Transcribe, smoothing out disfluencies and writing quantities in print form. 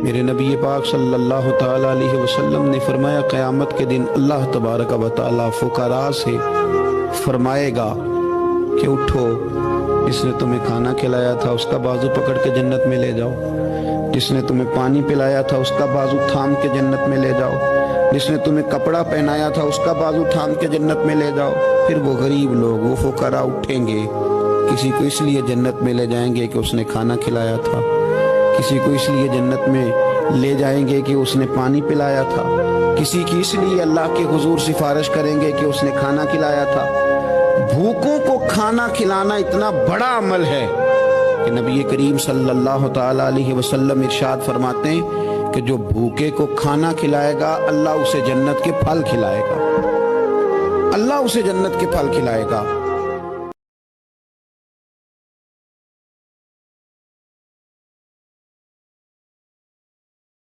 میرے نبی پاک صلی اللہ تعالیٰ علیہ وسلم نے فرمایا قیامت کے دن اللہ تبارک و تعالیٰ فقراء سے فرمائے گا کہ اٹھو، جس نے تمہیں کھانا کھلایا تھا اس کا بازو پکڑ کے جنت میں لے جاؤ، جس نے تمہیں پانی پلایا تھا اس کا بازو تھام کے جنت میں لے جاؤ، جس نے تمہیں کپڑا پہنایا تھا اس کا بازو تھام کے جنت میں لے جاؤ۔ پھر وہ غریب لوگ، وہ فقراء اٹھیں گے، کسی کو اس لیے جنت میں لے جائیں گے کہ اس نے کھانا کھلایا تھا، کسی کو اس لیے جنت میں لے جائیں گے کہ اس نے پانی پلایا تھا، کسی کی اس لیے اللہ کے حضور سفارش کریں گے کہ اس نے کھانا کھلایا تھا۔ بھوکوں کو کھانا کھلانا اتنا بڑا عمل ہے کہ نبی کریم صلی اللہ تعالیٰ علیہ وسلم ارشاد فرماتے ہیں کہ جو بھوکے کو کھانا کھلائے گا اللہ اسے جنت کے پھل کھلائے گا، اللہ اسے جنت کے پھل کھلائے گا۔